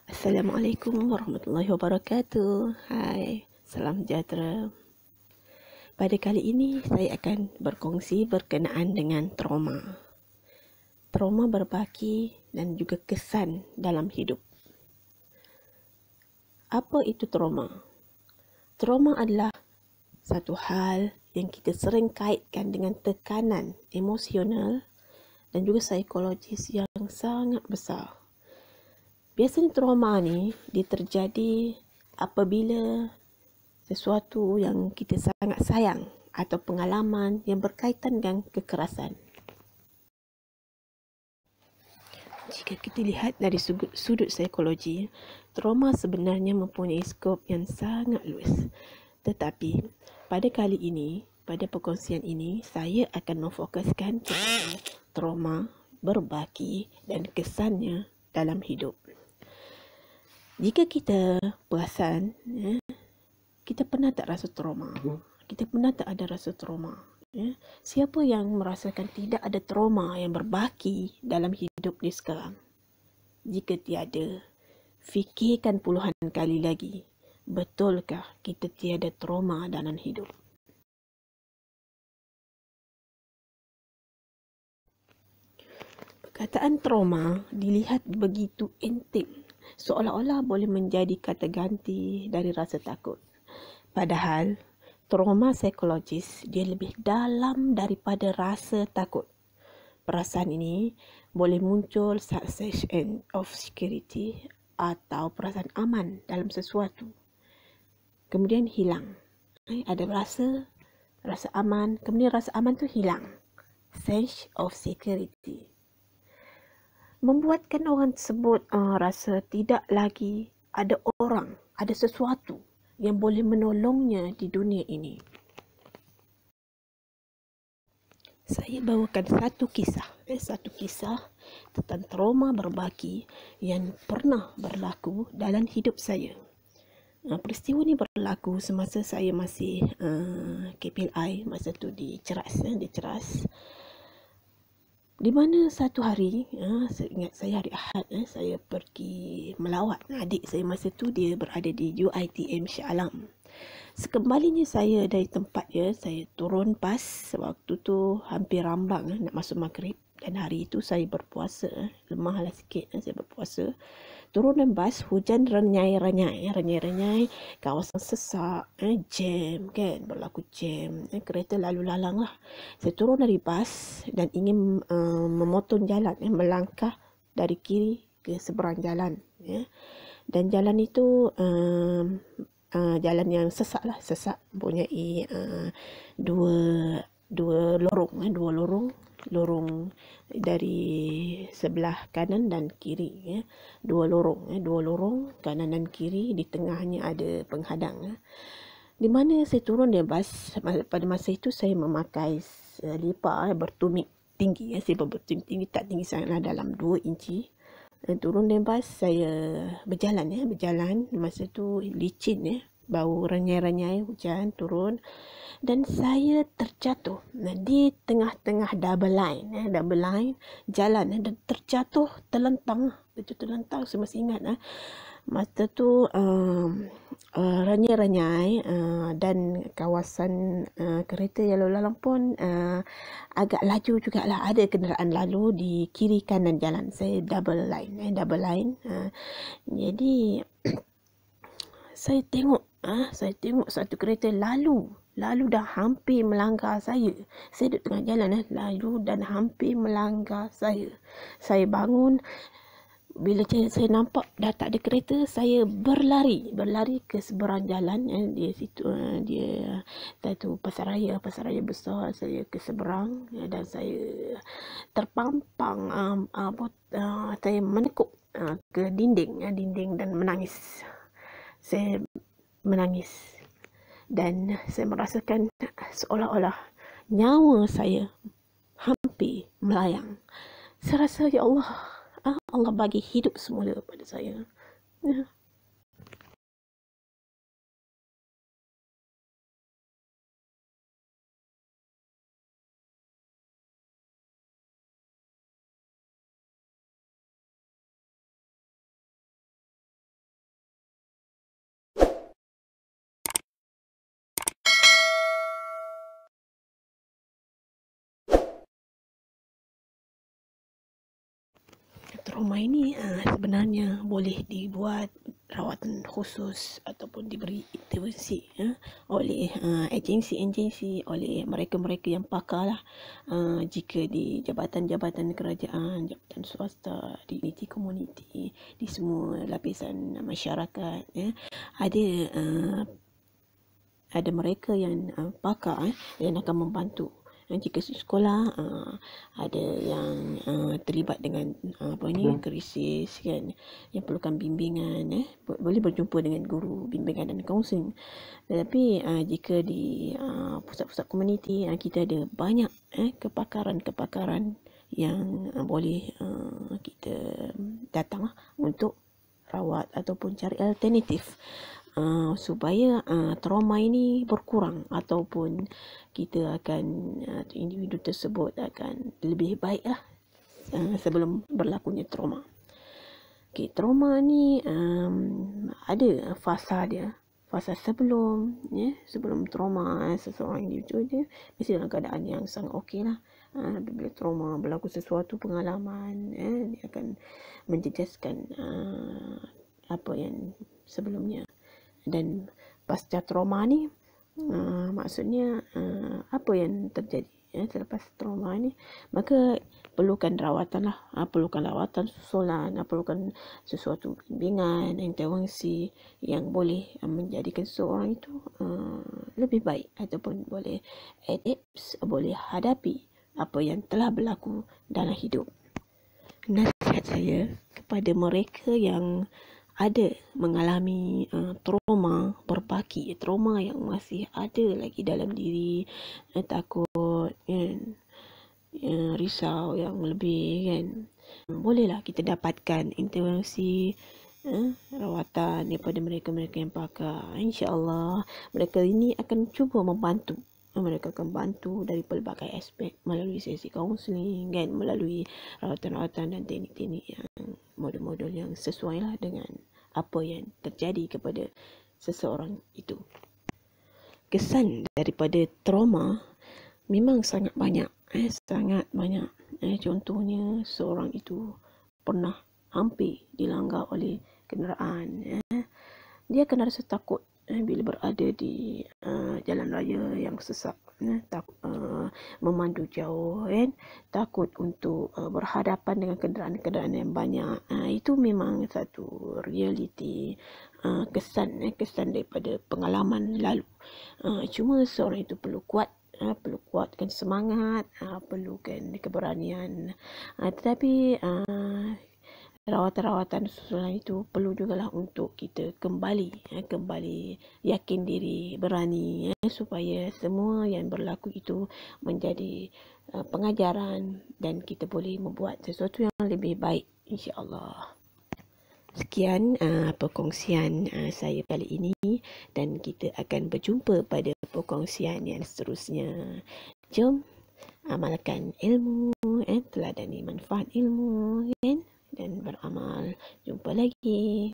Assalamualaikum warahmatullahi wabarakatuh. Hai, salam sejahtera. Pada kali ini saya akan berkongsi berkenaan dengan trauma. Trauma berbaki dan juga kesan dalam hidup. Apa itu trauma? Trauma adalah satu hal yang kita sering kaitkan dengan tekanan emosional dan juga psikologis yang sangat besar. Biasanya trauma ni dia terjadi apabila sesuatu yang kita sangat sayang atau pengalaman yang berkaitan dengan kekerasan. Jika kita lihat dari sudut psikologi, trauma sebenarnya mempunyai skop yang sangat luas. Tetapi pada kali ini, pada perkongsian ini, saya akan memfokuskan kepada trauma berbaki dan kesannya dalam hidup. Jika kita perasan, kita pernah tak rasa trauma? Kita pernah tak ada rasa trauma? Siapa yang merasakan tidak ada trauma yang berbaki dalam hidup dia sekarang? Jika tiada, fikirkan puluhan kali lagi. Betulkah kita tiada trauma dalam hidup? Perkataan trauma dilihat begitu intim, seolah-olah boleh menjadi kata ganti dari rasa takut. Padahal, trauma psikologis dia lebih dalam daripada rasa takut. Perasaan ini boleh muncul saat sense of security atau perasaan aman dalam sesuatu. Kemudian hilang. Ada rasa aman, kemudian rasa aman tu hilang. Sense of security. Membuatkan orang tersebut rasa tidak lagi ada orang, ada sesuatu yang boleh menolongnya di dunia ini. Saya bawakan satu kisah tentang trauma berbaki yang pernah berlaku dalam hidup saya. Peristiwa ini berlaku semasa saya masih KPLI, masa tu di Ceras. Di mana satu hari, saya ingat saya hari Ahad, saya pergi melawat adik saya masa tu dia berada di UiTM Shah Alam. Sekembalinya saya dari tempat dia, saya turun bas waktu tu hampir rambang nak masuk maghrib, dan hari itu saya berpuasa, lemahlah sikit saya berpuasa. Turun dan bas, hujan renyai, kawasan sesak, jam kan, berlaku jam, kereta lalu lalang lah. Saya turun dari bas dan ingin memotong jalan, melangkah dari kiri ke seberang jalan, dan jalan itu jalan yang sesak, mempunyai dua lorong dari sebelah kanan dan kiri, dua lorong kanan dan kiri, di tengahnya ada penghadang. Di mana saya turun dari bas, pada masa itu saya memakai selipar bertumit tinggi, selipar bertumit tinggi, tak tinggi sangatlah, dalam 2 inci. Turun dari bas, saya berjalan, masa tu licin, bau renyai hujan turun, dan saya terjatuh di tengah-tengah double line jalan, dan terjatuh terlentang. Saya masih ingat masa tu renyai dan kawasan kereta yang lalu lalang pun agak laju jugalah, ada kenderaan lalu di kiri kanan jalan. Saya double line. Jadi saya tengok satu kereta lalu dah hampir melanggar saya. Saya duduk tengah jalan, lalu dan hampir melanggar saya. Saya bangun. Bila saya nampak dah tak ada kereta, saya berlari ke seberang jalan, di situ dia satu pasaraya besar. Saya ke seberang, dan saya terpampang, saya menekuk ke dinding dan menangis. Saya menangis dan saya merasakan seolah-olah nyawa saya hampir melayang. Saya rasa, ya Allah, Allah bagi hidup semula pada saya. trauma ini sebenarnya boleh dibuat rawatan khusus ataupun diberi intervensi oleh agensi-agensi, oleh mereka-mereka yang pakar lah, jika di jabatan-jabatan kerajaan, jabatan swasta, di komuniti, di semua lapisan masyarakat, ada mereka yang pakar yang akan membantu. Jika sekolah ada yang terlibat dengan krisis kan, yang perlukan bimbingan, boleh berjumpa dengan guru bimbingan dan kaunseling. Tetapi jika di pusat-pusat komuniti, kita ada banyak kepakaran-kepakaran yang boleh kita datang untuk rawat ataupun cari alternatif supaya trauma ini berkurang, ataupun kita akan individu tersebut akan lebih baik lah sebelum berlakunya trauma. Trauma ni ada fasa dia. Fasa sebelum trauma, seseorang individu dia mesti dalam keadaan yang sangat okey lah. Bila trauma berlaku sesuatu pengalaman, dia akan menjejaskan apa yang sebelumnya. Dan pasca trauma ni maksudnya apa yang terjadi selepas trauma ni, maka perlukan rawatan lah, perlukan rawatan susulan, perlukan sesuatu bimbingan, intervensi yang boleh menjadikan seseorang itu lebih baik, ataupun boleh adapt, boleh hadapi apa yang telah berlaku dalam hidup. Nasihat saya kepada mereka yang ada mengalami trauma berbaki, trauma yang masih ada lagi dalam diri, takut risau yang lebih kan, bolehlah kita dapatkan intervensi rawatan daripada mereka-mereka yang pakar. InsyaAllah mereka ini akan cuba membantu. Mereka akan bantu dari pelbagai aspek, melalui sesi kaunseling kan, melalui rawatan-rawatan dan teknik-teknik yang model-model yang sesuai lah dengan apa yang terjadi kepada seseorang itu. Kesan daripada trauma memang sangat banyak, sangat banyak. Contohnya seorang itu pernah hampir dilanggar oleh kenderaan. Dia akan rasa takut bila berada di jalan raya yang sesak, takut memandu jauh kan, takut untuk berhadapan dengan kenderaan-kenderaan yang banyak. Itu memang satu realiti, kesan daripada pengalaman lalu. Cuma seorang itu perlu kuat, perlu kuatkan semangat, perlukan keberanian, tetapi rawatan-rawatan susulan itu perlu jugalah untuk kita kembali yakin diri, berani, supaya semua yang berlaku itu menjadi pengajaran dan kita boleh membuat sesuatu yang lebih baik, insya-Allah. Sekian perkongsian saya kali ini, dan kita akan berjumpa pada perkongsian yang seterusnya. Jom amalkan ilmu, teladani manfaat ilmu kan, dan beramal. Jumpa lagi.